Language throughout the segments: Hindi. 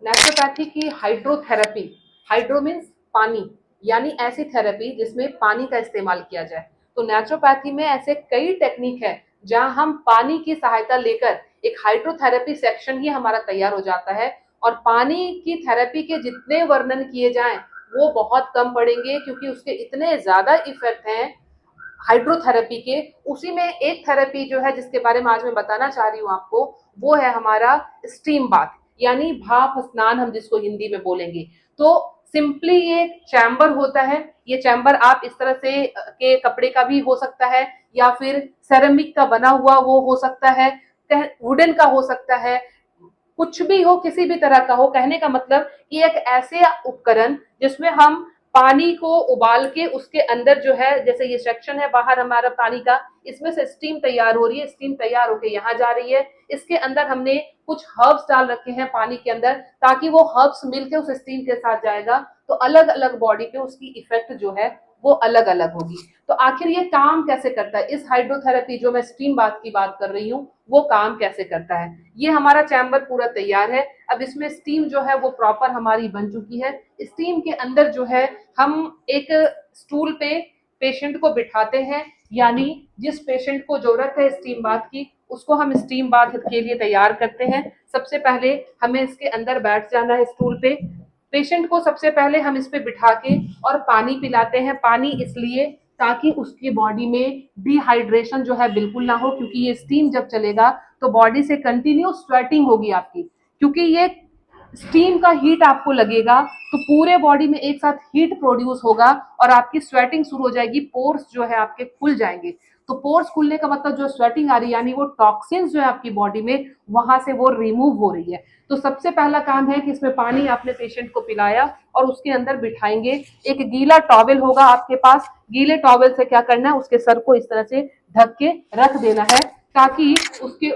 नेचुरोपैथी की हाइड्रोथेरेपी, हाइड्रो मीन्स पानी, यानी ऐसी थेरेपी जिसमें पानी का इस्तेमाल किया जाए। तो नेचुरोपैथी में ऐसे कई टेक्निक है जहां हम पानी की सहायता लेकर एक हाइड्रोथेरेपी सेक्शन ही हमारा तैयार हो जाता है। और पानी की थेरेपी के जितने वर्णन किए जाएं वो बहुत कम पड़ेंगे, क्योंकि उसके इतने ज्यादा इफेक्ट हैं हाइड्रोथेरेपी के। उसी में एक थेरेपी जो है जिसके बारे में आज मैं बताना चाह रही हूँ आपको, वो है हमारा स्टीम बाथ, यानी भाप स्नान हम जिसको हिंदी में बोलेंगे। तो सिंपली ये चैम्बर होता है, ये चैम्बर आप इस तरह से के कपड़े का भी हो सकता है, या फिर सेरेमिक का बना हुआ वो हो सकता है, वुडन का हो सकता है, कुछ भी हो, किसी भी तरह का हो। कहने का मतलब कि एक ऐसे उपकरण जिसमें हम पानी को उबाल के उसके अंदर जो है, जैसे ये सेक्शन है बाहर हमारा पानी का, इसमें से स्टीम तैयार हो रही है, स्टीम तैयार होकर यहाँ जा रही है। इसके अंदर हमने कुछ हर्ब्स डाल रखे हैं पानी के अंदर, ताकि वो हर्ब्स मिलके उस स्टीम के साथ जाएगा तो अलग अलग बॉडी पे उसकी इफेक्ट जो है वो अलग अलग होगी। तो आखिर ये काम कैसे करता है, इस हाइड्रोथेरेपी जो मैं स्टीम बाथ की बात कर रही हूँ वो काम कैसे करता है। ये हमारा चैम्बर पूरा तैयार है, अब इसमें स्टीम जो है वो प्रॉपर हमारी बन चुकी है। स्टीम के अंदर जो है हम एक स्टूल पे पेशेंट को बिठाते हैं, यानी जिस पेशेंट को जरूरत है स्टीम बाथ की उसको हम स्टीम बाथ के लिए तैयार करते हैं। सबसे पहले हमें इसके अंदर बैठ जाना है स्टूल पे। पेशेंट को सबसे पहले हम इस पे बिठा के और पानी पिलाते हैं। पानी इसलिए ताकि उसकी बॉडी में डिहाइड्रेशन जो है बिल्कुल ना हो, क्योंकि ये स्टीम जब चलेगा तो बॉडी से कंटिन्यू स्वेटिंग होगी आपकी, क्योंकि ये स्टीम का हीट आपको लगेगा तो पूरे बॉडी में एक साथ हीट प्रोड्यूस होगा और आपकी स्वेटिंग शुरू हो जाएगी, पोर्स जो है आपके खुल जाएंगे। तो पोर्स खुलने का मतलब जो स्वेटिंग आ रही है, यानी वो टॉक्सिन्स जो है आपकी बॉडी में वहां से वो रिमूव हो रही है। तो सबसे पहला काम है कि इसमें पानी आपने पेशेंट को पिलाया और उसके अंदर बिठाएंगे। एक गीला टॉवेल होगा आपके पास, गीले टॉवेल से क्या करना है, उसके सर को इस तरह से ढक के रख देना है, ताकि उसके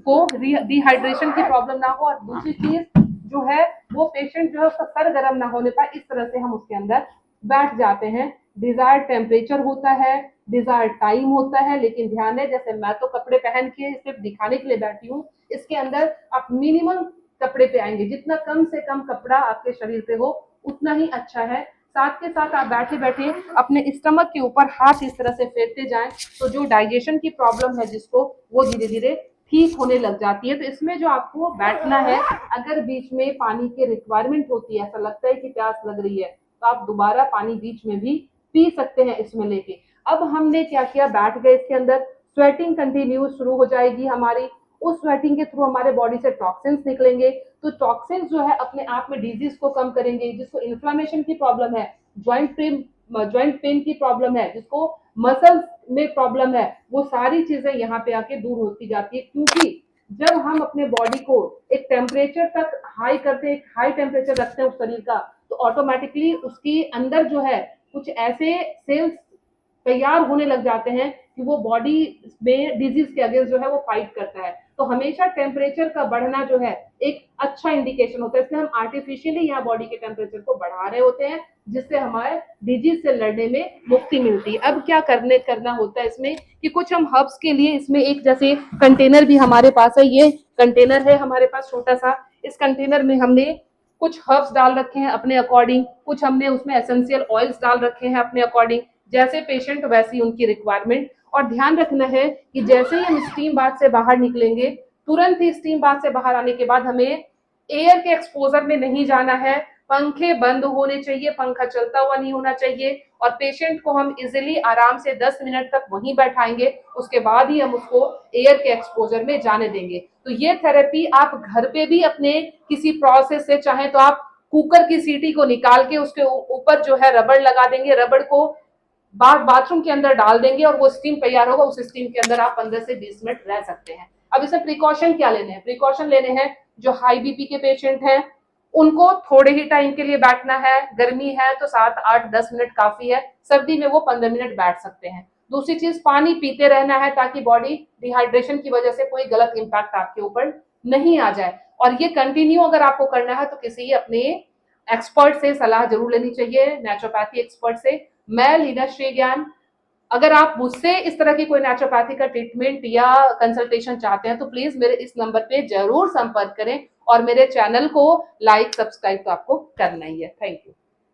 को डिहाइड्रेशन की प्रॉब्लम ना हो। और दूसरी चीज जो है वो पेशेंट जो है उसका सर गर्म ना होने पाए, इस तरह से हम उसके अंदर बैठ जाते हैं। डिजायर्ड टेम्परेचर होता है, डिजायर्ड टाइम होता है, लेकिन ध्यान है जैसे मैं तो कपड़े पहन के सिर्फ दिखाने के लिए बैठी हूँ, इसके अंदर आप मिनिमम कपड़े पे आएंगे, जितना कम से कम कपड़ा आपके शरीर पे हो उतना ही अच्छा है। साथ के साथ आप बैठे बैठे अपने स्टमक के ऊपर हाथ इस तरह से फेरते जाएं, तो जो डाइजेशन की प्रॉब्लम है जिसको, वो धीरे धीरे ठीक होने लग जाती है। तो इसमें जो आपको बैठना है, अगर बीच में पानी की रिक्वायरमेंट होती है, ऐसा लगता है कि प्यास लग रही है, तो आप दोबारा पानी बीच में भी पी सकते हैं इसमें लेके। अब हमने क्या किया, बैठ गए इसके अंदर, स्वेटिंग कंटिन्यू शुरू हो जाएगी हमारी। उस स्वेटिंग के थ्रू हमारे बॉडी से टॉक्सिन्स निकलेंगे, तो टॉक्सिन्स जो है अपने आप में डिजीज को कम करेंगे। जिसको इन्फ्लामेशन की प्रॉब्लम है, ज्वाइंट पेन की प्रॉब्लम है, जिसको मसल्स में प्रॉब्लम है, वो सारी चीजें यहाँ पे आके दूर होती जाती है। क्योंकि जब हम अपने बॉडी को एक टेम्परेचर तक हाई करते हैं, एक हाई टेम्परेचर रखते हैं उस शरीर का, तो ऑटोमेटिकली उसकी अंदर जो है कुछ ऐसे सेल्स तैयार होने लग जाते हैं कि वो बॉडी में डिजीज के अगेंस्ट जो है वो फाइट करता है। तो हमेशा टेम्परेचर का बढ़ना जो है एक अच्छा इंडिकेशन होता है, इसलिए हम आर्टिफिशियली यहाँ बॉडी के टेम्परेचर को बढ़ा रहे होते हैं, जिससे हमारे डिजीज से लड़ने में मुक्ति मिलती है। अब क्या करना होता है इसमें कि कुछ हम हर्ब्स के लिए, इसमें एक जैसे कंटेनर भी हमारे पास है, ये कंटेनर है हमारे पास छोटा सा, इस कंटेनर में हमने कुछ हर्ब्स डाल रखे हैं अपने अकॉर्डिंग, कुछ हमने उसमें एसेंशियल ऑयल्स डाल रखे हैं अपने अकॉर्डिंग, जैसे पेशेंट वैसी उनकी रिक्वायरमेंट। और ध्यान रखना है कि जैसे ही हम स्टीम बाथ से बाहर निकलेंगे, तुरंत ही स्टीम बाथ से बाहर आने के बाद हमें एयर के एक्सपोजर में नहीं जाना है, पंखे बंद होने चाहिए, पंखा चलता हुआ नहीं होना चाहिए। और पेशेंट को हम इजिली आराम से 10 मिनट तक वहीं बैठाएंगे, उसके बाद ही हम उसको एयर के एक्सपोजर में जाने देंगे। तो ये थेरेपी आप घर पे भी अपने किसी प्रोसेस से, चाहे तो आप कुकर की सीटी को निकाल के उसके ऊपर जो है रबड़ लगा देंगे, रबड़ को बाथरूम के अंदर डाल देंगे और वो स्टीम तैयार होगा, उस स्टीम के अंदर आप 15 से 20 मिनट रह सकते हैं। अब इसमें प्रिकॉशन क्या लेने हैं, प्रिकॉशन लेने हैं जो हाई बीपी के पेशेंट हैं उनको थोड़े ही टाइम के लिए बैठना है, गर्मी है तो 7 8 10 मिनट काफी है, सर्दी में वो 15 मिनट बैठ सकते हैं। दूसरी चीज, पानी पीते रहना है ताकि बॉडी डिहाइड्रेशन की वजह से कोई गलत इंपैक्ट आपके ऊपर नहीं आ जाए। और ये कंटिन्यू अगर आपको करना है तो किसी अपने एक्सपर्ट से सलाह जरूर लेनी चाहिए, नेचुरोपैथी एक्सपर्ट से। मैं लीना श्री ज्ञान, अगर आप मुझसे इस तरह की कोई नेचुरोपैथी का ट्रीटमेंट या कंसल्टेशन चाहते हैं तो प्लीज मेरे इस नंबर पे जरूर संपर्क करें और मेरे चैनल को लाइक सब्सक्राइब तो आपको करना ही है। Thank you.